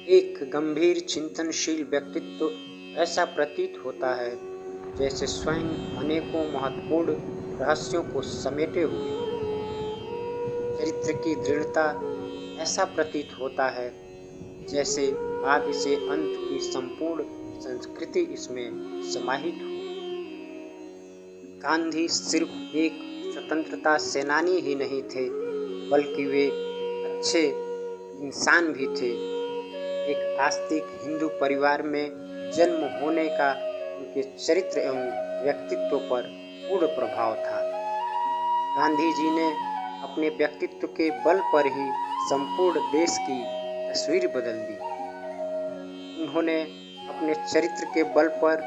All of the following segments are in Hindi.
एक गंभीर चिंतनशील व्यक्तित्व ऐसा प्रतीत होता है जैसे स्वयं अनेकों महत्वपूर्ण रहस्यों को समेटे हुए। चरित्र की दृढ़ता ऐसा प्रतीत होता है जैसे आदि से अंत की संपूर्ण संस्कृति इसमें समाहित हो। गांधी सिर्फ एक स्वतंत्रता सेनानी ही नहीं थे, बल्कि वे अच्छे इंसान भी थे। एक आस्तिक हिंदू परिवार में जन्म होने का उनके चरित्र एवं व्यक्तित्व पर पूर्ण प्रभाव था। गांधी जी ने अपने व्यक्तित्व के बल पर ही संपूर्ण देश की तस्वीर बदल दी। उन्होंने अपने चरित्र के बल पर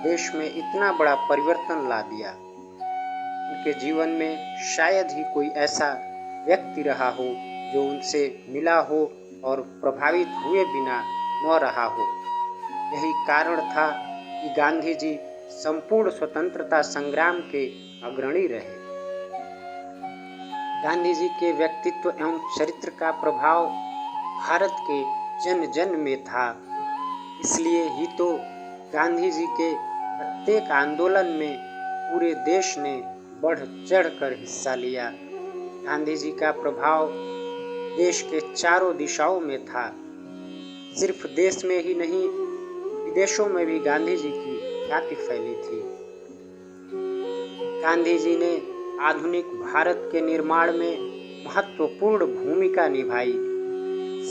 देश में इतना बड़ा परिवर्तन ला दिया। उनके जीवन में शायद ही कोई ऐसा व्यक्ति रहा हो जो उनसे मिला हो और प्रभावित हुए बिना न रहा हो। यही कारण था कि गांधी जी संपूर्ण स्वतंत्रता संग्राम के अग्रणी रहे। गांधी जी के व्यक्तित्व एवं चरित्र का प्रभाव भारत के जन जन में था। इसलिए ही तो गांधी जी के प्रत्येक आंदोलन में पूरे देश ने बढ़ चढ़कर हिस्सा लिया। गांधी जी का प्रभाव देश के चारों दिशाओं में था। सिर्फ देश में ही नहीं, विदेशों में भी गांधी जी की ख्याति फैली थी। गांधी जी ने आधुनिक भारत के निर्माण में महत्वपूर्ण भूमिका निभाई।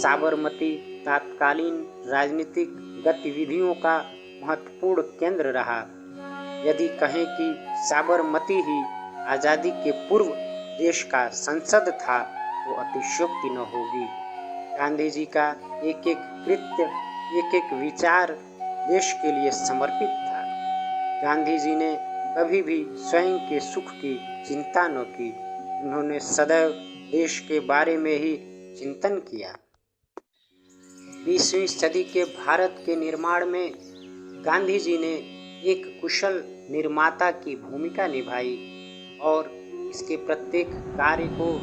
साबरमती तत्कालीन राजनीतिक गतिविधियों का महत्वपूर्ण केंद्र रहा। यदि कहें कि साबरमती ही आज़ादी के पूर्व देश का संसद था तो अतिशयोक्ति न होगी। गांधी जी का एक एक कृत्य, एक एक विचार देश के लिए समर्पित था। गांधी जी ने कभी भी स्वयं के सुख की चिंता न की। उन्होंने सदैव देश के बारे में ही चिंतन किया। 20वीं सदी के भारत के निर्माण में गांधी जी ने एक कुशल निर्माता की भूमिका निभाई और इसके प्रत्येक कार्य को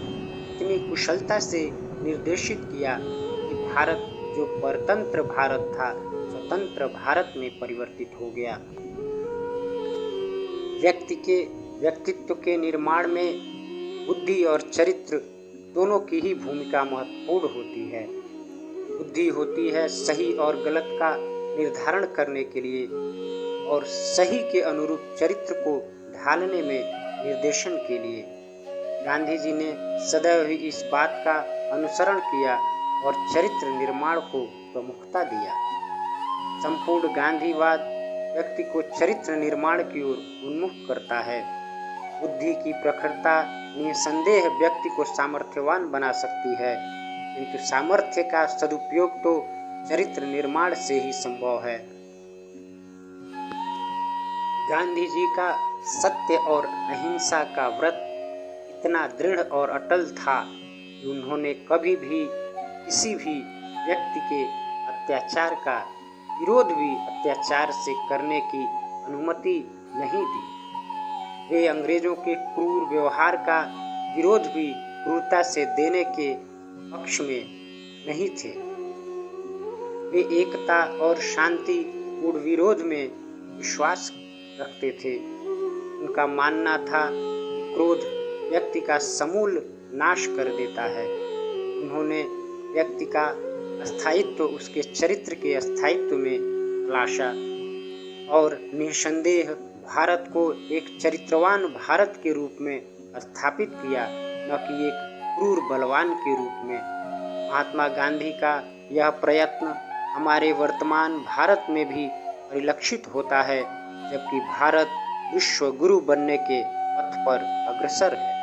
इतनी कुशलता से निर्देशित किया कि भारत जो परतंत्र भारत था, स्वतंत्र भारत में परिवर्तित हो गया। व्यक्ति के व्यक्तित्व के निर्माण में बुद्धि और चरित्र दोनों की ही भूमिका महत्वपूर्ण होती है। बुद्धि होती है सही और गलत का निर्धारण करने के लिए और सही के अनुरूप चरित्र को ढालने में निर्देशन के लिए। गांधी जी ने सदैव ही इस बात का अनुसरण किया और चरित्र निर्माण को प्रमुखता दिया। संपूर्ण गांधीवाद व्यक्ति को चरित्र निर्माण की ओर उन्मुख करता है। बुद्धि की प्रखरता निसंदेह व्यक्ति को सामर्थ्यवान बना सकती है, किंतु सामर्थ्य का सदुपयोग तो चरित्र निर्माण से ही संभव है। गांधी जी का सत्य और अहिंसा का व्रत इतना दृढ़ और अटल था कि उन्होंने कभी भी किसी भी व्यक्ति के अत्याचार का विरोध भी अत्याचार से करने की अनुमति नहीं दी। वे अंग्रेजों के क्रूर व्यवहार का विरोध भी क्रूरता से देने के पक्ष में नहीं थे। वे एकता और शांति पूर्ण विरोध में विश्वास रखते थे। उनका मानना था कि क्रोध व्यक्ति का समूल नाश कर देता है। उन्होंने व्यक्ति का स्थायित्व उसके चरित्र के स्थायित्व में तलाशा और निसंदेह भारत को एक चरित्रवान भारत के रूप में स्थापित किया, न कि एक क्रूर बलवान के रूप में। महात्मा गांधी का यह प्रयत्न हमारे वर्तमान भारत में भी परिलक्षित होता है, जबकि भारत विश्व गुरु बनने के पथ पर अग्रसर है।